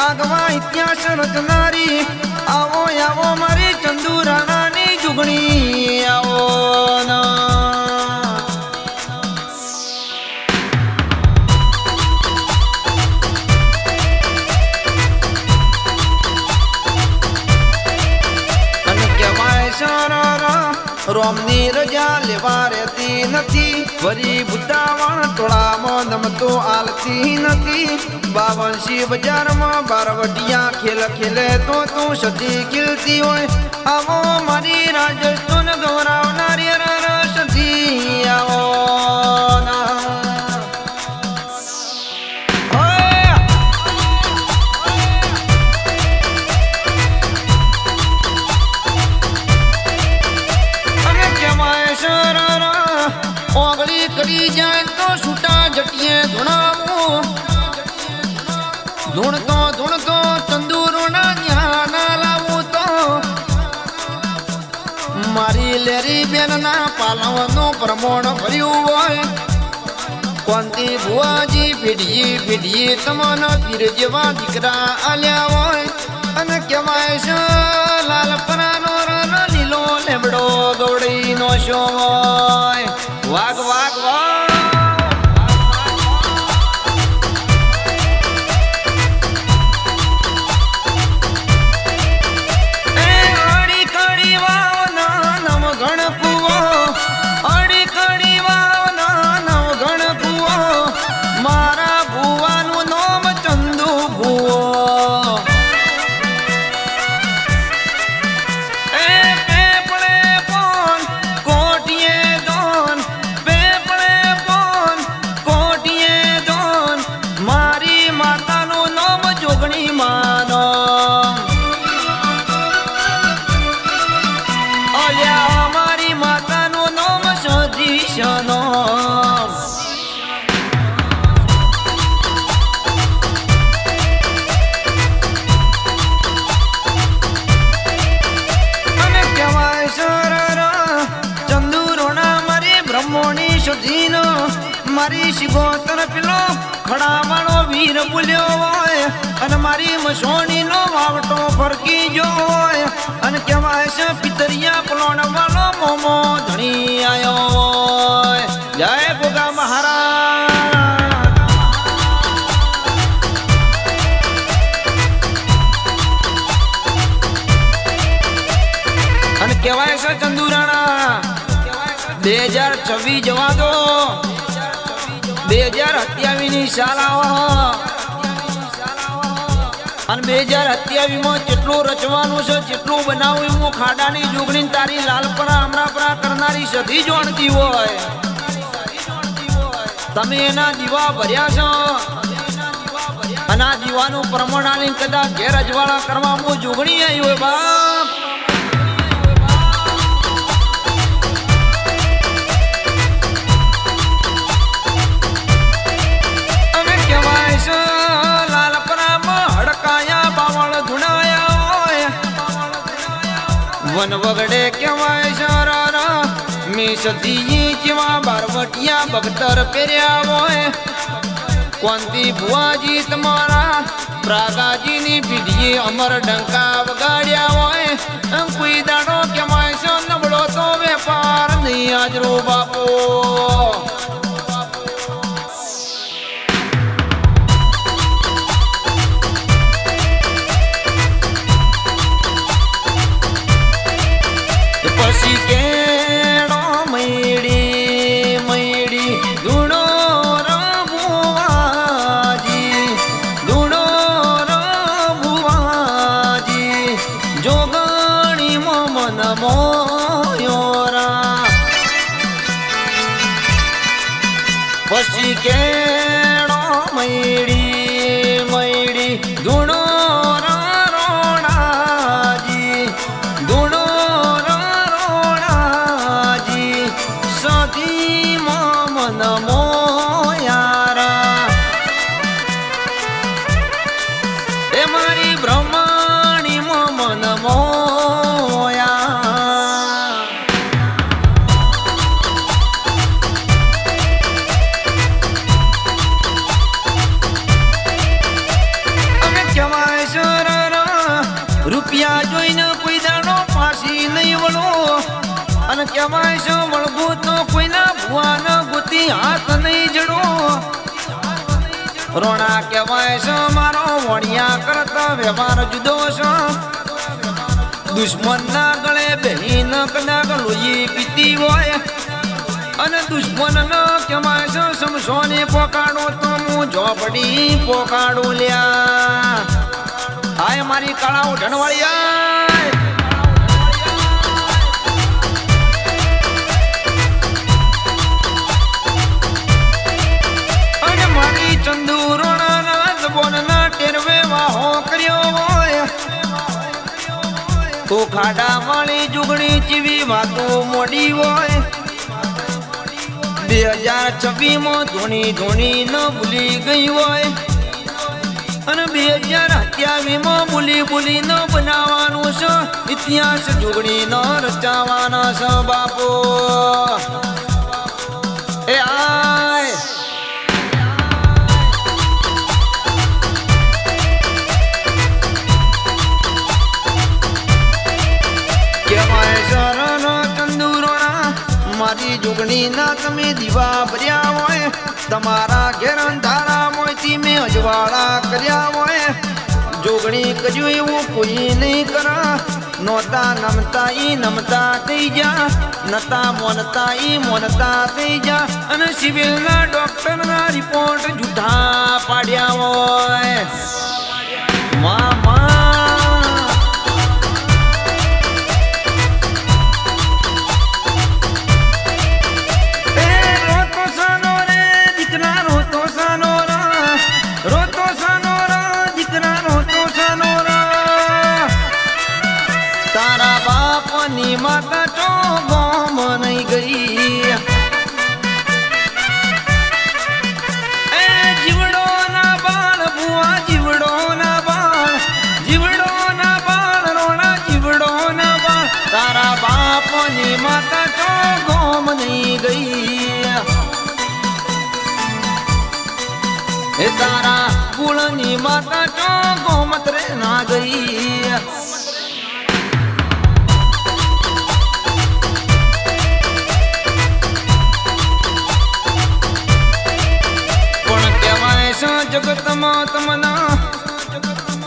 આગવા ઇતિહાસ રચનારી આવો આવો મારી ચંદુ રાણાની જુગણી આવો અને કહેવાય સારા રોમની રજા લેવા રહેતી નથી વરી બુદ્ધાવણ ટોળામાં નમતો આલતી નથી 52 બજારમાં બારવટિયા ખેલ ખેલે તો તું સતી ખીલતી હોય આવો મારી રાજસ્થાન ગૌરવનારી રસથી આવો ઓગળી કરી જાય તો છૂટા જટીએ ધૂણાવું ધૂણતો ધૂણતો તંદુરોના ન્યાના લાવું તો મારી લેરી બેનના પાલવનું પ્રમોણ ભર્યું હોય કોંતી ભુવાજી પીઢી તમને પીર જેવા દીકરા આલ્યા હોય અને કહેવાય છે લાલપરાનો લીલો લેબડો ગવડીનો શો હોય વાઘ વાઘ વાઘ મારી શિગોતર પેલો ખડાવાળો વીર બોલ્યો હોય અને મારી મસોણીનો વાવટો ફરકી જો હોય અને કહેવાય છે પિતરિયા પલોણ વાળો મોમો ધણી આયો હોય જય ગોગા મહારાજ અને કહેવાય છે ચંદુરાણા 2026 જવા દો 2027 ની સાલ આવો અને 2027 માં જેટલું રચવાનું છે જેટલું બનાવવું હું ખાડાની જોગણી તારી લાલપરા અમરાપરા કરનારી સધી જોણતી હોય તમે એના દીવા ભર્યા છો અને આ દીવાનું પ્રમાણ આલીને કદાચ ઘેર અજવાળા કરવા હું જોગણી આવી હોય બાપ વન વગડે કહેવાય સારા મી સદી જેવા બારવટિયા બગતર પહેર્યા હોય કોંતી ભુવાજી તમારા પ્રાગાજીની પીઢીએ અમર ડંકા વગાડ્યા હોય કોઈ દાડો કહેવાય છે નબળો તો વેપાર નહીં આજરો બાપો પછી કેડો મૈડી મૈડી ધૂણો રભુવાજી જોગણી મન મોયોરા પછી કેડો મૈડી મૈડી ધૂણો કોઈ હાથ નહીં જડો રોણા કહેવાય છે મારો વણિયા કરતા વ્યવહાર જુદો છે દુશ્મન ના ગળે બહેન કદાચ લોહી પીતી હોય અને દુશ્મન ન કહેવાય છે સમસોને પોકાડો તો હું ઝોપડી પોકાડો લ્યા હાય મારી કાળા ઉઠણવાળિયા અને મારી ચંદુરોણા ના જબોન ના ટેરવે વાહો કર્યો હોય તો ખાડા વાળી જુગણી ચીવી વાતો મોડી હોય 2026 માં ધોની ધોની ન ભૂલી ગઈ હોય અને 2027 માં ભૂલી ભૂલી ન બનાવવાનું છે ઇતિહાસ જુગણી ન રચાવાનો છે બાપો એ આય કેવાય શરણ ચંદુરોણા મારી જુગણી ના તમે દીવા ભર્યા હોય તમારા ઘેર અંધારા મોયથી મેં અજવાળા કર્યા હોય જોગણી કર્યું એવું કોઈ નહીં કરા નોતા નમતા ઈ નમતા થઈ જા નતા મોનતા ઈ મોનતા થઈ જા અને સિવિલના ડોક્ટરના રિપોર્ટ જૂઠા પાડ્યા હોય મામા માતા ચો ગોમ નહીં ગઈ એ જીવડો ના બાળ ભુવા જીવડો ના બાળ રોણા જીવડો ના બાળ તારા બાપની માતા ચો ગોમ નહીં ગઈ એ તારા કુળની માતા ચો ગોમત રે ના ગઈ જગતમાં તમના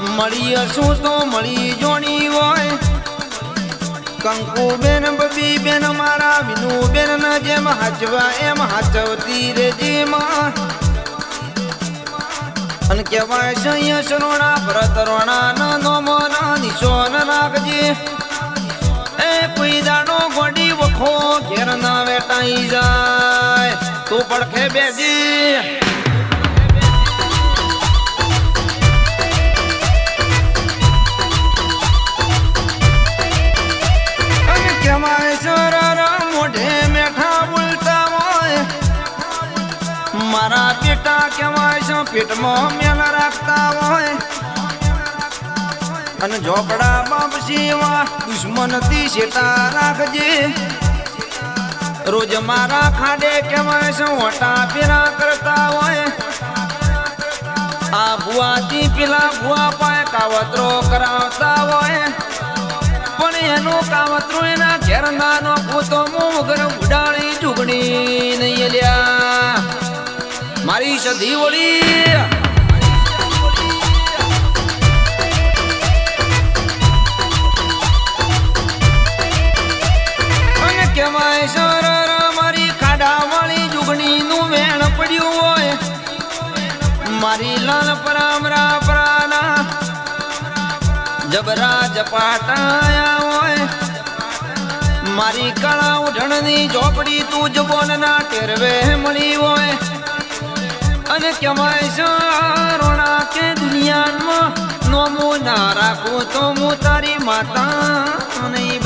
મળી હશું તો મળી જોણી હોય કંકુ બેન બબી બેન મારા વિનુ બેન ના જેમ હાચવા એમ હાચવતી રે જેમાં અને કહેવાય છે શરોણા ભરત રોણા નોમો ના નિશોન રાખજે એ કોઈ દાડો ગોડી વખો ઘેર ના વેટાઈ જાય તો પડખે બેજી મોઢે મેઠા બોલતા હોય મારા પેટા કહેવાય છે પેટમાં મેલ રાખતા હોય અને ઝોપડા બાપ સેવા દુશ્મનથી શેટા રાખજે રોજ મારા ખાડે કહેવાય છે ઓટા ફેરા કરતા હોય આ ભુવાથી પેલા ભુવા પાય કાવતરો કરાવતા હોય પણ એનો કાવતરો એના ઘેર નાનો પોતો મોગર ઉડાડી જુગણી નહીં લ્યા મારી સધી વળી અને કહેવાય સર મારી ખાડા વાળી જુગણી નું વેણ પડ્યું હોય મારી લાલ પરામરા પરાના જબરા જપાટાયા હોય મારી કાળા ઉઢણની ઝોપડી તું જબોન ના ટેરવે મળી હોય અને કહેવાય છે રોણા કે દુનિયામાં નોમું ના રાખું તો હું તારી માતા નહીં